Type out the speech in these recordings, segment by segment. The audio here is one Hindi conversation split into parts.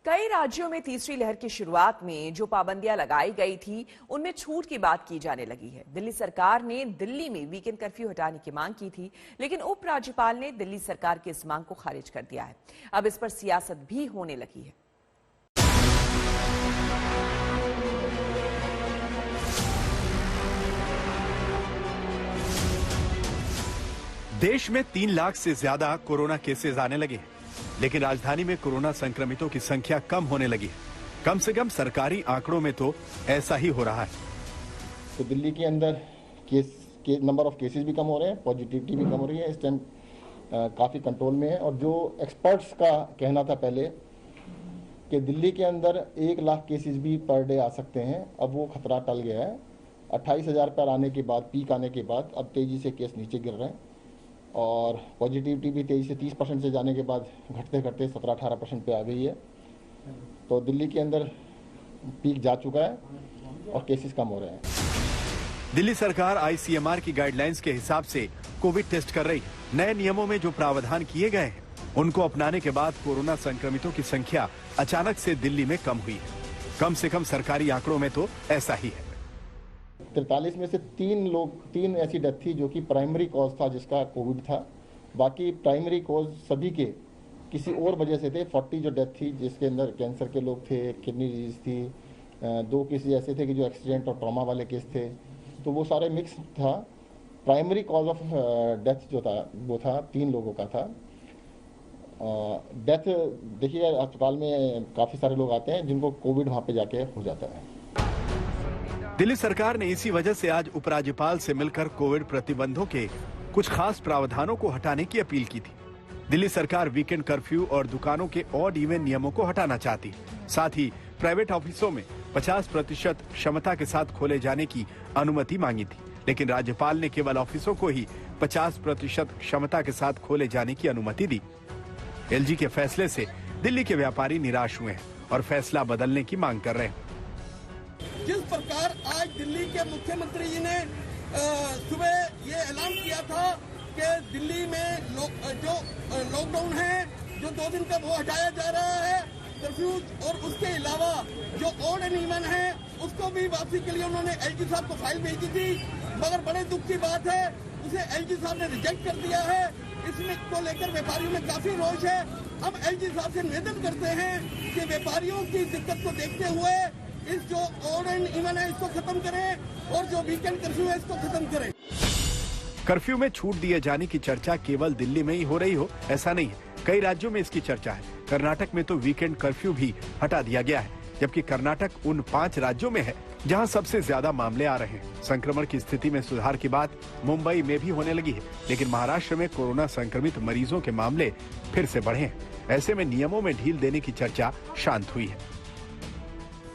कई राज्यों में तीसरी लहर की शुरुआत में जो पाबंदियां लगाई गई थी, उनमें छूट की बात की जाने लगी है। दिल्ली सरकार ने दिल्ली में वीकेंड कर्फ्यू हटाने की मांग की थी, लेकिन उपराज्यपाल ने दिल्ली सरकार की इस मांग को खारिज कर दिया है। अब इस पर सियासत भी होने लगी है। देश में 3 लाख से ज्यादा कोरोना केसेस आने लगे हैं, लेकिन राजधानी में कोरोना संक्रमितों की संख्या कम होने लगी है। कम से कम सरकारी आंकड़ों में तो ऐसा ही हो रहा है। तो दिल्ली के अंदर नंबर ऑफ केसेस भी कम हो रहे हैं, पॉजिटिविटी भी कम हो रही है। इस टाइम काफ़ी कंट्रोल में है। और जो एक्सपर्ट्स का कहना था पहले कि दिल्ली के अंदर 1 लाख केसेस भी पर डे आ सकते हैं, अब वो खतरा टल गया है। 28,000 पर आने के बाद, पीक आने के बाद अब तेज़ी से केस नीचे गिर रहे हैं और पॉजिटिविटी भी तेज़ी से 30% से जाने के बाद घटते घटते 17-18% पे आ गई है। तो दिल्ली के अंदर पीक जा चुका है और केसेस कम हो रहे हैं। दिल्ली सरकार आईसीएमआर की गाइडलाइंस के हिसाब से कोविड टेस्ट कर रही है। नए नियमों में जो प्रावधान किए गए हैं, उनको अपनाने के बाद कोरोना संक्रमितों की संख्या अचानक से दिल्ली में कम हुई है। कम से कम सरकारी आंकड़ों में तो ऐसा ही है। 43 में से 3 ऐसी डेथ थी जो कि प्राइमरी कॉज था, जिसका कोविड था। बाकी प्राइमरी कॉज सभी के किसी और वजह से थे। 40 जो डेथ थी जिसके अंदर कैंसर के लोग थे, किडनी डिजीज थी, 2 केसेस ऐसे थे कि जो एक्सीडेंट और ट्रॉमा वाले केस थे। तो वो सारे मिक्स था। प्राइमरी कॉज ऑफ डेथ जो था वो था 3 लोगों का था। डेथ देखिए, अस्पताल में काफ़ी सारे लोग आते हैं जिनको कोविड वहाँ पे जाके हो जाता है। दिल्ली सरकार ने इसी वजह से आज उपराज्यपाल से मिलकर कोविड प्रतिबंधों के कुछ खास प्रावधानों को हटाने की अपील की थी। दिल्ली सरकार वीकेंड कर्फ्यू और दुकानों के ऑड इवन नियमों को हटाना चाहती है। साथ ही प्राइवेट ऑफिसों में 50% क्षमता के साथ खोले जाने की अनुमति मांगी थी, लेकिन राज्यपाल ने केवल ऑफिसों को ही 50% क्षमता के साथ खोले जाने की अनुमति दी। एलजी के फैसले से दिल्ली के व्यापारी निराश हुए हैं और फैसला बदलने की मांग कर रहे हैं। जिस प्रकार आज दिल्ली के मुख्यमंत्री जी ने सुबह ये ऐलान किया था कि दिल्ली में जो लॉकडाउन है, जो 2 दिन का वो हटाया जा रहा है कर्फ्यू, और उसके अलावा जो ऑड एंड इवन है उसको भी वापसी के लिए उन्होंने एलजी साहब को फाइल भेजी थी। मगर बड़े दुख की बात है, उसे एलजी साहब ने रिजेक्ट कर दिया है। इसमें को लेकर व्यापारियों में काफी रोष है। हम एलजी साहब से निवेदन करते हैं कि व्यापारियों की दिक्कत को देखते हुए इस जो ऑड एंड इवन है इसको खत्म करें और जो वीकेंड कर्फ्यू है इसको खत्म करें। कर्फ्यू में छूट दिए जाने की चर्चा केवल दिल्ली में ही हो रही हो ऐसा नहीं है, कई राज्यों में इसकी चर्चा है। कर्नाटक में तो वीकेंड कर्फ्यू भी हटा दिया गया है, जबकि कर्नाटक उन 5 राज्यों में है जहां सबसे ज्यादा मामले आ रहे हैं। संक्रमण की स्थिति में सुधार की बात मुंबई में भी होने लगी है, लेकिन महाराष्ट्र में कोरोना संक्रमित मरीजों के मामले फिर से बढ़े हैं। ऐसे में नियमों में ढील देने की चर्चा शांत हुई है।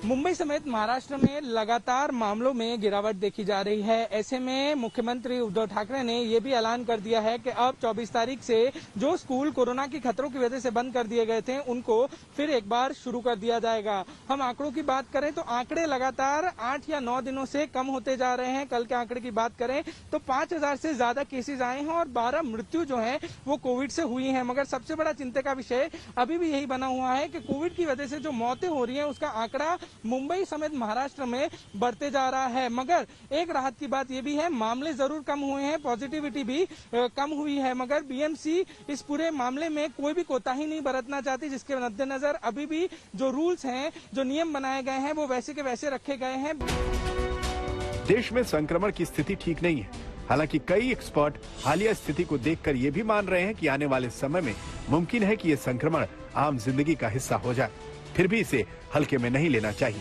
मुंबई समेत महाराष्ट्र में लगातार मामलों में गिरावट देखी जा रही है। ऐसे में मुख्यमंत्री उद्धव ठाकरे ने ये भी ऐलान कर दिया है कि अब 24 तारीख से जो स्कूल कोरोना की खतरों की वजह से बंद कर दिए गए थे, उनको फिर एक बार शुरू कर दिया जाएगा। हम आंकड़ों की बात करें तो आंकड़े लगातार 8 या 9 दिनों से कम होते जा रहे हैं। कल के आंकड़े की बात करें तो 5,000 से ज्यादा केसेज आए हैं और 12 मृत्यु जो है वो कोविड से हुई है। मगर सबसे बड़ा चिंता का विषय अभी भी यही बना हुआ है कि कोविड की वजह से जो मौतें हो रही है उसका आंकड़ा मुंबई समेत महाराष्ट्र में बढ़ते जा रहा है। मगर एक राहत की बात यह भी है, मामले जरूर कम हुए हैं, पॉजिटिविटी भी कम हुई है, मगर बीएमसी इस पूरे मामले में कोई भी कोताही नहीं बरतना चाहती, जिसके मद्देनजर अभी भी जो रूल्स हैं, जो नियम बनाए गए हैं, वो वैसे के वैसे रखे गए हैं। देश में संक्रमण की स्थिति ठीक नहीं है। हालांकि कई एक्सपर्ट हालिया स्थिति को देखकर ये भी मान रहे हैं कि आने वाले समय में मुमकिन है कि ये संक्रमण आम जिंदगी का हिस्सा हो जाए, फिर भी इसे हल्के में नहीं लेना चाहिए।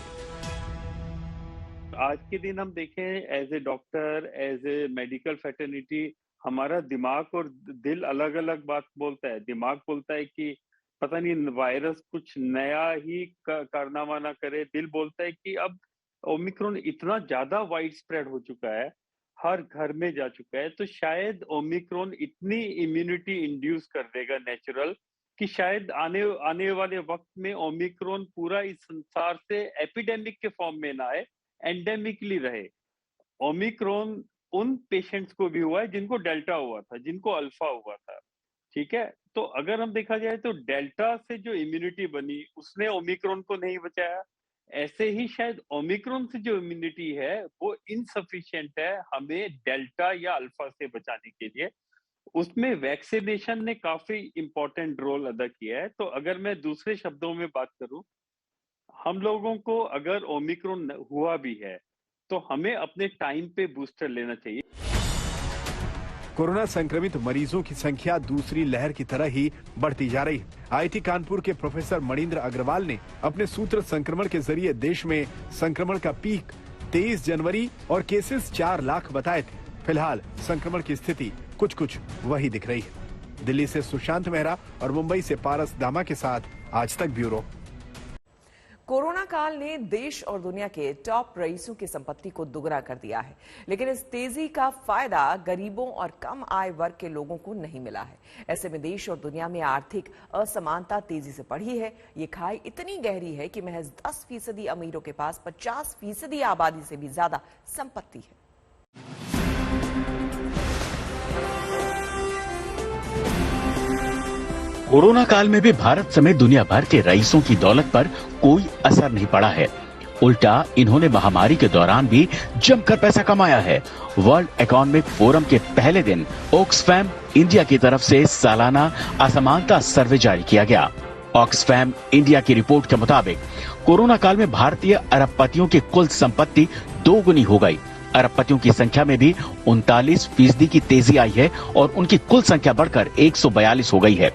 आज के दिन हम देखें, as a doctor, as a medical fraternity, हमारा दिमाग और दिल अलग अलग बात बोलता है। दिमाग बोलता है कि पता नहीं वायरस कुछ नया ही कारनामा ना करे। दिल बोलता है कि अब ओमिक्रॉन इतना ज्यादा वाइड स्प्रेड हो चुका है, हर घर में जा चुका है, तो शायद ओमिक्रॉन इतनी इम्यूनिटी इंड्यूस कर देगा नेचुरल कि शायद आने वाले वक्त में ओमिक्रॉन पूरा इस संसार से एपिडेमिक के फॉर्म में ना आए, एंडेमिकली रहे। ओमिक्रॉन उन पेशेंट्स को भी हुआ है जिनको डेल्टा हुआ था, जिनको अल्फा हुआ था, ठीक है। तो अगर हम देखा जाए तो डेल्टा से जो इम्यूनिटी बनी उसने ओमिक्रॉन को नहीं बचाया, ऐसे ही शायद ओमिक्रॉन से जो इम्यूनिटी है वो इनसफिशिएंट है हमें डेल्टा या अल्फा से बचाने के लिए। उसमें वैक्सीनेशन ने काफी इंपॉर्टेंट रोल अदा किया है। तो अगर मैं दूसरे शब्दों में बात करूं, हम लोगों को अगर ओमिक्रॉन हुआ भी है तो हमें अपने टाइम पे बूस्टर लेना चाहिए। कोरोना संक्रमित मरीजों की संख्या दूसरी लहर की तरह ही बढ़ती जा रही है। आईआईटी कानपुर के प्रोफेसर मणिंद्र अग्रवाल ने अपने सूत्र संक्रमण के जरिए देश में संक्रमण का पीक 23 जनवरी और केसेस 4 लाख बताए थे। फिलहाल संक्रमण की स्थिति कुछ वही दिख रही है। दिल्ली से सुशांत मेहरा और मुंबई से पारस दामा के साथ आज तक ब्यूरो। कोरोना काल ने देश और दुनिया के टॉप रईसों की संपत्ति को दुगना कर दिया है, लेकिन इस तेजी का फायदा गरीबों और कम आय वर्ग के लोगों को नहीं मिला है। ऐसे में देश और दुनिया में आर्थिक असमानता तेजी से बढ़ी है। ये खाई इतनी गहरी है कि महज 10% अमीरों के पास 50% आबादी से भी ज्यादा संपत्ति है। कोरोना काल में भी भारत समेत दुनिया भर के रईसों की दौलत पर कोई असर नहीं पड़ा है। उल्टा इन्होंने महामारी के दौरान भी जमकर पैसा कमाया है। वर्ल्ड इकोनॉमिक फोरम के पहले दिन ऑक्सफैम इंडिया की तरफ से सालाना असमानता सर्वे जारी किया गया। ऑक्सफैम इंडिया की रिपोर्ट के मुताबिक कोरोना काल में भारतीय अरबपतियों की कुल संपत्ति 2 गुनी हो गई। अरबपतियों की संख्या में भी 39% की तेजी आई है और उनकी कुल संख्या बढ़कर 142 हो गई है।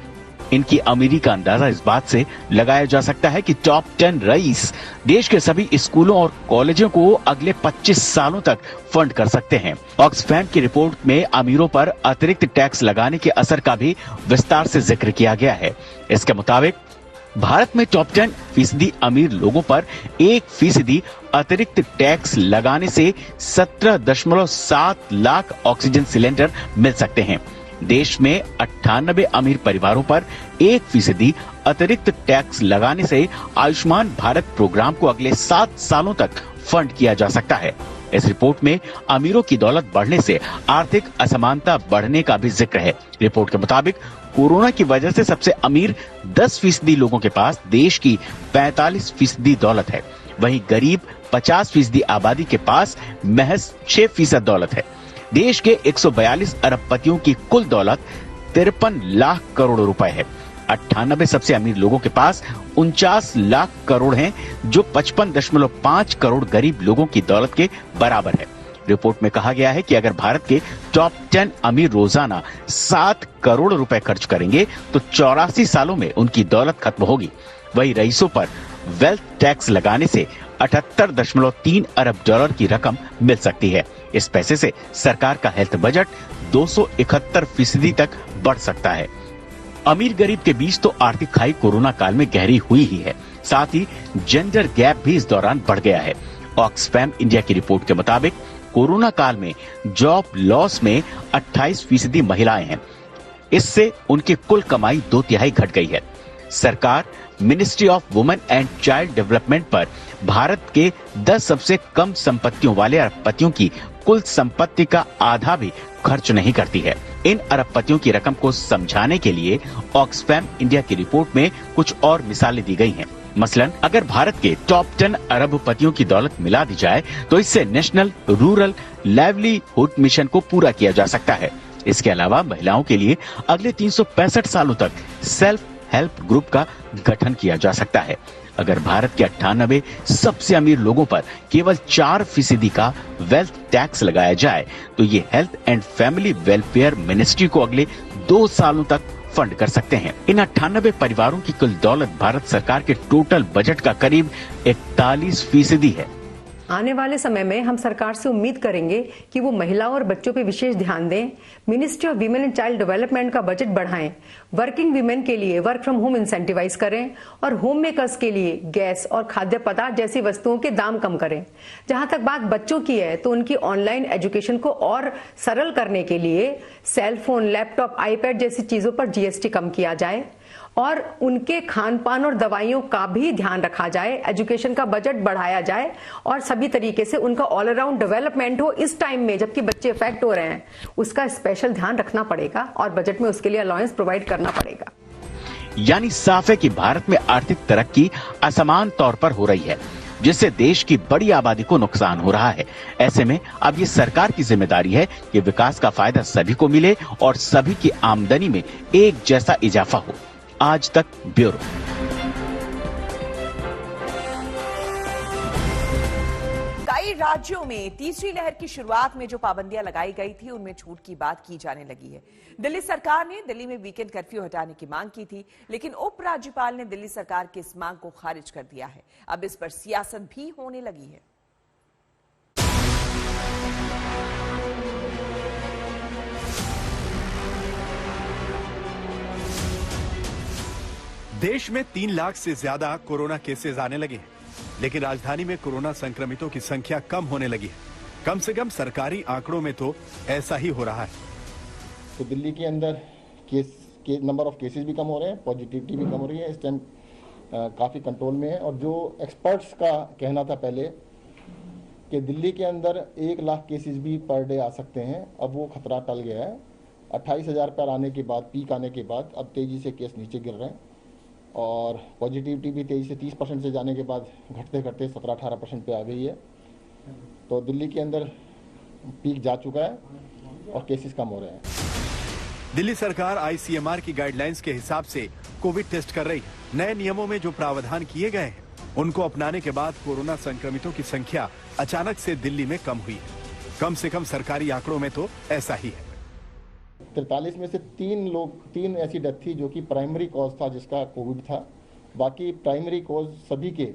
इनकी अमीरी का अंदाजा इस बात से लगाया जा सकता है कि टॉप 10 रईस देश के सभी स्कूलों और कॉलेजों को अगले 25 सालों तक फंड कर सकते हैं। ऑक्सफैम की रिपोर्ट में अमीरों पर अतिरिक्त टैक्स लगाने के असर का भी विस्तार से जिक्र किया गया है। इसके मुताबिक भारत में टॉप 10% अमीर लोगों पर 1% अतिरिक्त टैक्स लगाने से 17.7 लाख ऑक्सीजन सिलेंडर मिल सकते हैं। देश में 98 अमीर परिवारों पर 1% अतिरिक्त टैक्स लगाने से आयुष्मान भारत प्रोग्राम को अगले 7 सालों तक फंड किया जा सकता है। इस रिपोर्ट में अमीरों की दौलत बढ़ने से आर्थिक असमानता बढ़ने का भी जिक्र है। रिपोर्ट के मुताबिक कोरोना की वजह से सबसे अमीर 10% लोगों के पास देश की 45% दौलत है। वहीं गरीब 50% आबादी के पास महज 6% दौलत है। देश के 142 अरबपतियों की कुल दौलत 53 लाख करोड़ रुपए है। 98 सबसे अमीर लोगों के पास 49 लाख करोड़ हैं, जो 55.5 करोड़ गरीब लोगों की दौलत के बराबर है। रिपोर्ट में कहा गया है कि अगर भारत के टॉप 10 अमीर रोजाना 7 करोड़ रुपए खर्च करेंगे तो 84 सालों में उनकी दौलत खत्म होगी। वहीं रईसों पर वेल्थ टैक्स लगाने से 78.3 अरब डॉलर की रकम मिल सकती है। इस पैसे से सरकार का हेल्थ बजट 271% तक बढ़ सकता है। अमीर गरीब के बीच तो आर्थिक खाई कोरोना काल में गहरी हुई ही है, साथ ही जेंडर गैप भी इस दौरान बढ़ गया है। ऑक्सफैम इंडिया की रिपोर्ट के मुताबिक कोरोना काल में जॉब लॉस में 28% महिलाएं हैं। इससे उनकी कुल कमाई 2/3 घट गई है। सरकार ministry of women and child development पर भारत के 10 सबसे कम संपत्तियों वाले अरबपतियों की कुल संपत्ति का आधा भी खर्च नहीं करती है। इन अरबपतियों की रकम को समझाने के लिए ऑक्सफैम इंडिया की रिपोर्ट में कुछ और मिसालें दी गई हैं। मसलन अगर भारत के टॉप 10 अरबपतियों की दौलत मिला दी जाए तो इससे नेशनल रूरल लाइवलीहुड मिशन को पूरा किया जा सकता है। इसके अलावा महिलाओं के लिए अगले 365 सालों तक सेल्फ हेल्प ग्रुप का गठन किया जा सकता है। अगर भारत के 98 सबसे अमीर लोगों पर केवल 4% का वेल्थ टैक्स लगाया जाए तो ये health and family welfare ministry को अगले 2 सालों तक फंड कर सकते हैं। इन 98 परिवारों की कुल दौलत भारत सरकार के टोटल बजट का करीब 41% है। आने वाले समय में हम सरकार से उम्मीद करेंगे कि वो महिलाओं और बच्चों पे विशेष ध्यान दें, ministry of women and child development का बजट बढ़ाएं, वर्किंग वीमेन के लिए वर्क फ्रॉम होम इंसेंटिवाइज करें और होम मेकर्स के लिए गैस और खाद्य पदार्थ जैसी वस्तुओं के दाम कम करें। जहां तक बात बच्चों की है तो उनकी ऑनलाइन एजुकेशन को और सरल करने के लिए सेल फोन, लैपटॉप, आईपैड जैसी चीजों पर GST कम किया जाए। और उनके खान पान और दवाइयों का भी ध्यान रखा जाए, एजुकेशन का बजट बढ़ाया जाए और सभी तरीके से उनका ऑल अराउंड डेवलपमेंट हो। इस टाइम में जबकि बच्चे इफेक्ट हो रहे हैं, उसका स्पेशल ध्यान रखना पड़ेगा और बजट में उसके लिए अलाउंस प्रोवाइड करना पड़ेगा। यानी साफ है कि भारत में आर्थिक तरक्की असमान तौर पर हो रही है, जिससे देश की बड़ी आबादी को नुकसान हो रहा है। ऐसे में अब ये सरकार की जिम्मेदारी है कि विकास का फायदा सभी को मिले और सभी की आमदनी में एक जैसा इजाफा हो। आज तक ब्यूरो। कई राज्यों में तीसरी लहर की शुरुआत में जो पाबंदियां लगाई गई थी उनमें छूट की बात की जाने लगी है। दिल्ली सरकार ने दिल्ली में वीकेंड कर्फ्यू हटाने की मांग की थी, लेकिन उपराज्यपाल ने दिल्ली सरकार की इस मांग को खारिज कर दिया है। अब इस पर सियासत भी होने लगी है। देश में 3 लाख से ज्यादा कोरोना केसेस आने लगे हैं, लेकिन राजधानी में कोरोना संक्रमितों की संख्या कम होने लगी है। कम से कम सरकारी आंकड़ों में तो ऐसा ही हो रहा है। तो दिल्ली के अंदर नंबर ऑफ केसेस भी कम हो रहे हैं, पॉजिटिविटी भी कम हो रही है। इस टाइम काफ़ी कंट्रोल में है। और जो एक्सपर्ट्स का कहना था पहले कि दिल्ली के अंदर 1 लाख केसेस भी पर डे आ सकते हैं, अब वो खतरा टल गया है। 28,000 पर आने के बाद, पीक आने के बाद अब तेज़ी से केस नीचे गिर रहे हैं और पॉजिटिविटी भी तेज़ी से 30% से जाने के बाद घटते घटते 17-18% पे आ गई है। तो दिल्ली के अंदर पीक जा चुका है और केसेस कम हो रहे हैं। दिल्ली सरकार आईसीएमआर की गाइडलाइंस के हिसाब से कोविड टेस्ट कर रही है। नए नियमों में जो प्रावधान किए गए हैं उनको अपनाने के बाद कोरोना संक्रमितों की संख्या अचानक से दिल्ली में कम हुई है। कम से कम सरकारी आंकड़ों में तो ऐसा ही है। 43 में से 3 ऐसी डेथ थी जो कि प्राइमरी कॉज था, जिसका कोविड था। बाकी प्राइमरी कॉज सभी के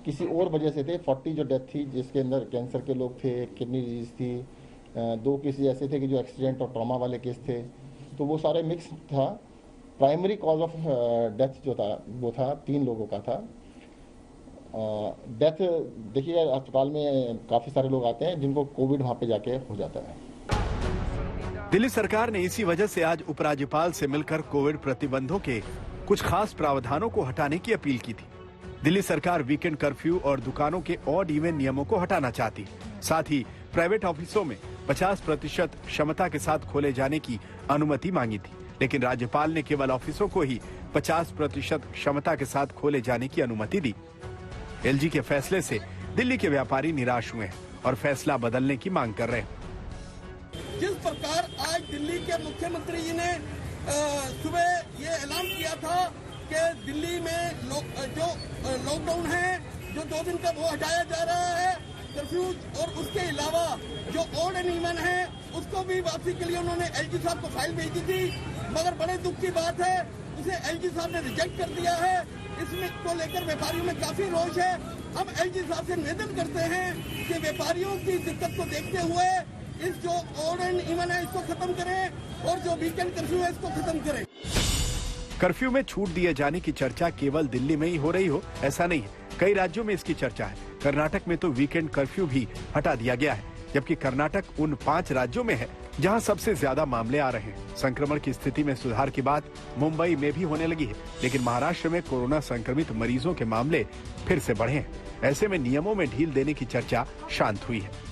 किसी और वजह से थे। 40 जो डेथ थी जिसके अंदर कैंसर के लोग थे, किडनी डिजीज थी, 2 केसेस ऐसे थे कि जो एक्सीडेंट और ट्रॉमा वाले केस थे। तो वो सारे मिक्स था। प्राइमरी कॉज ऑफ डेथ जो था वो था 3 लोगों का था। डेथ देखिए, अस्पताल में काफ़ी सारे लोग आते हैं जिनको कोविड वहाँ पे जाके हो जाता है। दिल्ली सरकार ने इसी वजह से आज उपराज्यपाल से मिलकर कोविड प्रतिबंधों के कुछ खास प्रावधानों को हटाने की अपील की थी। दिल्ली सरकार वीकेंड कर्फ्यू और दुकानों के ऑड इवन नियमों को हटाना चाहती, साथ ही प्राइवेट ऑफिसों में 50% क्षमता के साथ खोले जाने की अनुमति मांगी थी। लेकिन राज्यपाल ने केवल ऑफिसों को ही 50% क्षमता के साथ खोले जाने की अनुमति दी। एलजी के फैसले से दिल्ली के व्यापारी निराश हुए हैं और फैसला बदलने की मांग कर रहे हैं। जिस प्रकार आज दिल्ली के मुख्यमंत्री जी ने सुबह ये ऐलान किया था कि दिल्ली में जो लॉकडाउन है, जो 2 दिन का वो हटाया जा रहा है कर्फ्यू, और उसके अलावा जो ऑड एंड इवन है उसको भी वापसी के लिए उन्होंने एलजी साहब को फाइल भेजी थी। मगर बड़े दुख की बात है, उसे एलजी साहब ने रिजेक्ट कर दिया है। इसमें को लेकर व्यापारियों में काफी रोष है। हम एलजी साहब से निवेदन करते हैं कि व्यापारियों की दिक्कत को देखते हुए इस जो ऑड एंड इवन है इसको खत्म करें और जो वीकेंड कर्फ्यू है इसको खत्म करें। कर्फ्यू में छूट दिए जाने की चर्चा केवल दिल्ली में ही हो रही हो ऐसा नहीं है, कई राज्यों में इसकी चर्चा है। कर्नाटक में तो वीकेंड कर्फ्यू भी हटा दिया गया है, जबकि कर्नाटक उन 5 राज्यों में है जहां सबसे ज्यादा मामले आ रहे हैं। संक्रमण की स्थिति में सुधार की बात मुंबई में भी होने लगी है, लेकिन महाराष्ट्र में कोरोना संक्रमित मरीजों के मामले फिर से बढ़े हैं। ऐसे में नियमों में ढील देने की चर्चा शांत हुई है।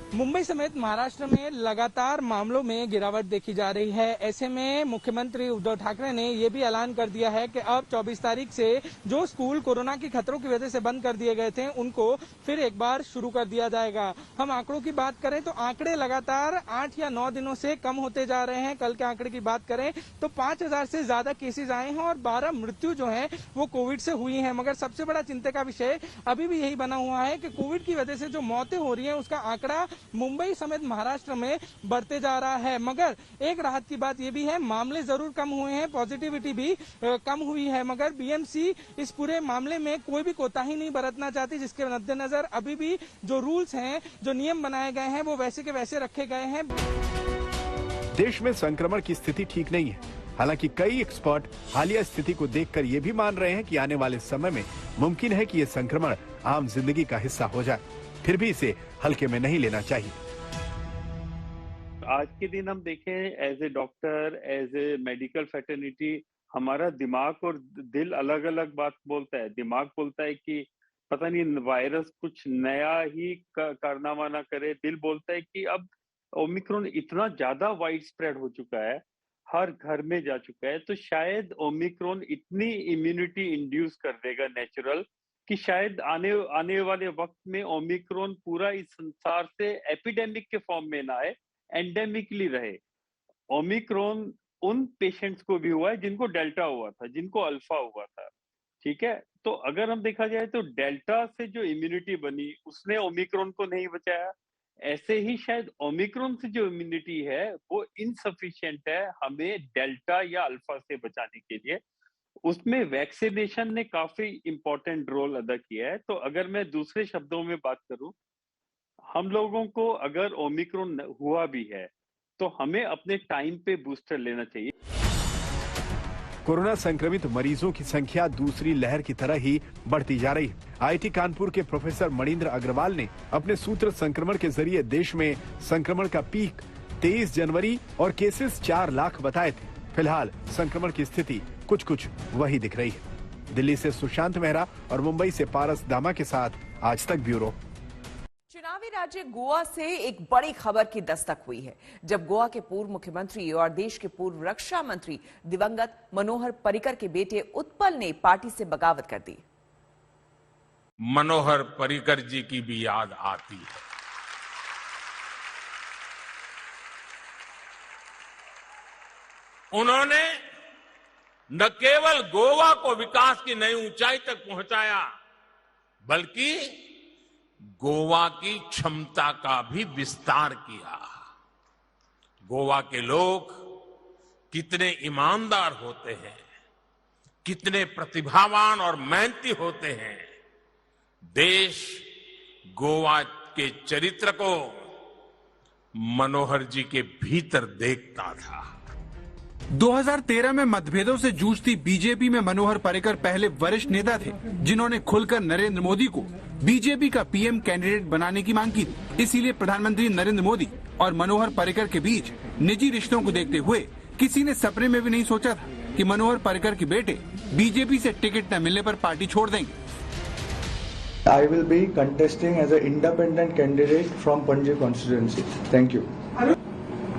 मुंबई समेत महाराष्ट्र में लगातार मामलों में गिरावट देखी जा रही है। ऐसे में मुख्यमंत्री उद्धव ठाकरे ने ये भी ऐलान कर दिया है कि अब 24 तारीख से जो स्कूल कोरोना के खतरों की वजह से बंद कर दिए गए थे उनको फिर एक बार शुरू कर दिया जाएगा। हम आंकड़ों की बात करें तो आंकड़े लगातार 8 या 9 दिनों से कम होते जा रहे हैं। कल के आंकड़े की बात करें तो 5000 से ज्यादा केसेज आए हैं और 12 मृत्यु जो है वो कोविड से हुई है। मगर सबसे बड़ा चिंता का विषय अभी भी यही बना हुआ है कि कोविड की वजह से जो मौतें हो रही है उसका आंकड़ा मुंबई समेत महाराष्ट्र में बढ़ते जा रहा है। मगर एक राहत की बात यह भी है, मामले जरूर कम हुए हैं, पॉजिटिविटी भी कम हुई है, मगर बीएमसी इस पूरे मामले में कोई भी कोताही नहीं बरतना चाहती, जिसके मद्देनजर अभी भी जो रूल्स हैं, जो नियम बनाए गए हैं वो वैसे के वैसे रखे गए हैं। देश में संक्रमण की स्थिति ठीक नहीं है। हालांकि कई एक्सपर्ट हालिया स्थिति को देखकर ये भी मान रहे हैं कि आने वाले समय में मुमकिन है कि ये संक्रमण आम जिंदगी का हिस्सा हो जाए, फिर भी इसे हल्के में नहीं लेना चाहिए। आज के दिन हम देखें as a doctor, as a medical fraternity, हमारा दिमाग और दिल अलग अलग बात बोलता है। दिमाग बोलता है कि पता नहीं वायरस कुछ नया ही कारनामा ना करे। दिल बोलता है कि अब ओमिक्रॉन इतना ज्यादा वाइड स्प्रेड हो चुका है, हर घर में जा चुका है, तो शायद ओमिक्रॉन इतनी इम्यूनिटी इंड्यूस कर देगा नेचुरल कि शायद आने वाले वक्त में ओमिक्रॉन पूरा इस संसार से एपिडेमिक के फॉर्म में ना आए, एंडेमिकली रहे। ओमिक्रॉन उन पेशेंट्स को भी हुआ है जिनको डेल्टा हुआ था, जिनको अल्फा हुआ था, ठीक है। तो अगर हम देखा जाए तो डेल्टा से जो इम्यूनिटी बनी उसने ओमिक्रॉन को नहीं बचाया, ऐसे ही शायद ओमिक्रॉन से जो इम्यूनिटी है वो इनसफिशिएंट है हमें डेल्टा या अल्फा से बचाने के लिए। उसमें वैक्सीनेशन ने काफी इंपॉर्टेंट रोल अदा किया है। तो अगर मैं दूसरे शब्दों में बात करूं, हम लोगों को अगर ओमिक्रॉन हुआ भी है तो हमें अपने टाइम पे बूस्टर लेना चाहिए। कोरोना संक्रमित मरीजों की संख्या दूसरी लहर की तरह ही बढ़ती जा रही है। आईआईटी कानपुर के प्रोफेसर मणिंद्र अग्रवाल ने अपने सूत्र संक्रमण के जरिए देश में संक्रमण का पीक 23 जनवरी और केसेस 4 लाख बताए थे। फिलहाल संक्रमण की स्थिति कुछ वही दिख रही है। दिल्ली से सुशांत मेहरा और मुंबई से पारस दामा के साथ आज तक ब्यूरो। चुनावी राज्य गोवा से एक बड़ी खबर की दस्तक हुई है, जब गोवा के पूर्व मुख्यमंत्री और देश के पूर्व रक्षा मंत्री दिवंगत मनोहर पर्रिकर के बेटे उत्पल ने पार्टी से बगावत कर दी। मनोहर पर्रिकर जी की भी याद आती है। उन्होंने न केवल गोवा को विकास की नई ऊंचाई तक पहुंचाया, बल्कि गोवा की क्षमता का भी विस्तार किया। गोवा के लोग कितने ईमानदार होते हैं, कितने प्रतिभावान और मेहनती होते हैं, देश गोवा के चरित्र को मनोहर जी के भीतर देखता था। 2013 में मतभेदों से जूझती बीजेपी में मनोहर पर्रिकर पहले वरिष्ठ नेता थे, जिन्होंने खुलकर नरेंद्र मोदी को बीजेपी का पीएम कैंडिडेट बनाने की मांग की थी। इसीलिए प्रधानमंत्री नरेंद्र मोदी और मनोहर पर्रिकर के बीच निजी रिश्तों को देखते हुए किसी ने सपने में भी नहीं सोचा था कि मनोहर पर्रिकर के बेटे बीजेपी से टिकट न मिलने पर पार्टी छोड़ देंगे। I will be contesting as an independent candidate from Panji constituency. Thank you.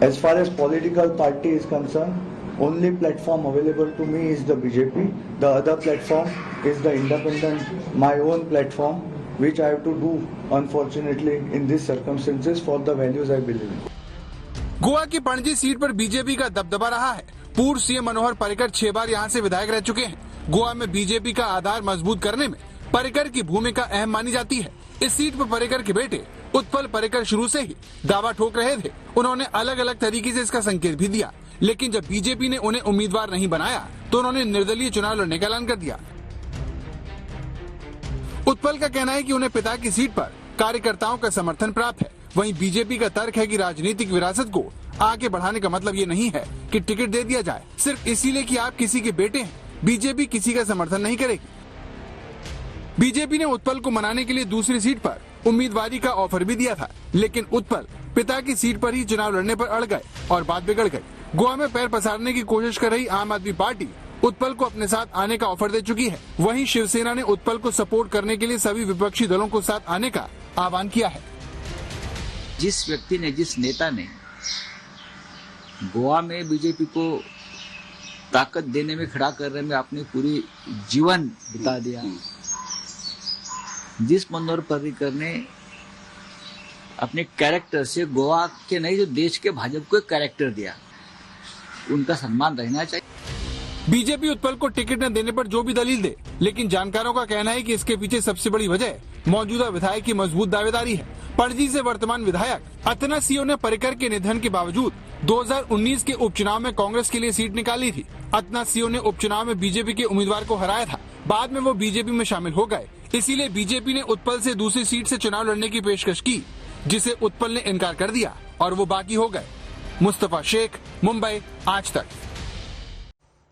As far as political party is concerned, only platform available to me is the BJP. The other platform is the independent, my own platform, which I have to do, unfortunately, in these circumstances for the values I believe in. Goa की पणजी सीट पर बीजेपी का दबदबा रहा है। पूर्व सीएम मनोहर पर्रिकर 6 बार यहां से विधायक रह चुके हैं। गोवा में बीजेपी का आधार मजबूत करने में पर्रिकर की भूमिका अहम मानी जाती है। इस सीट पर पर्रिकर के बेटे उत्पल पर्रिकर शुरू से ही दावा ठोक रहे थे। उन्होंने अलग अलग तरीके से इसका संकेत भी दिया, लेकिन जब बीजेपी ने उन्हें उम्मीदवार नहीं बनाया तो उन्होंने निर्दलीय चुनाव लड़ने का ऐलान कर दिया। उत्पल का कहना है कि उन्हें पिता की सीट पर कार्यकर्ताओं का समर्थन प्राप्त है। वहीं बीजेपी का तर्क है कि राजनीतिक विरासत को आगे बढ़ाने का मतलब ये नहीं है कि टिकट दे दिया जाए सिर्फ इसीलिए कि आप किसी के बेटे हैं। बीजेपी किसी का समर्थन नहीं करेगी। बीजेपी ने उत्पल को मनाने के लिए दूसरी सीट पर उम्मीदवारी का ऑफर भी दिया था, लेकिन उत्पल पिता की सीट पर ही चुनाव लड़ने पर अड़ गए और बात बिगड़ गई। गोवा में पैर पसारने की कोशिश कर रही आम आदमी पार्टी उत्पल को अपने साथ आने का ऑफर दे चुकी है। वहीं शिवसेना ने उत्पल को सपोर्ट करने के लिए सभी विपक्षी दलों को साथ आने का आह्वान किया है। जिस व्यक्ति ने, जिस नेता ने गोवा में बीजेपी को ताकत देने में, खड़ा करने में अपनी पूरी जीवन बिता दिया, जिस मनोहर पर्रिकर ने अपने कैरेक्टर से गोवा के नहीं जो देश के भाजपा को एक कैरेक्टर दिया, उनका सम्मान रहना चाहिए। बीजेपी उत्पल को टिकट न देने पर जो भी दलील दे, लेकिन जानकारों का कहना है कि इसके पीछे सबसे बड़ी वजह मौजूदा विधायक की मजबूत दावेदारी है। पणजी से वर्तमान विधायक अतनासियो ने पर्रिकर के निधन के बावजूद 2019 के उपचुनाव में कांग्रेस के लिए सीट निकाली थी। अतनासियो ने उपचुनाव में बीजेपी के उम्मीदवार को हराया था। बाद में वो बीजेपी में शामिल हो गए। इसीलिए बीजेपी ने उत्पल से दूसरी सीट से चुनाव लड़ने की पेशकश की, जिसे उत्पल ने इनकार कर दिया और वो बागी हो गए। मुस्तफा शेख, मुंबई, आज तक।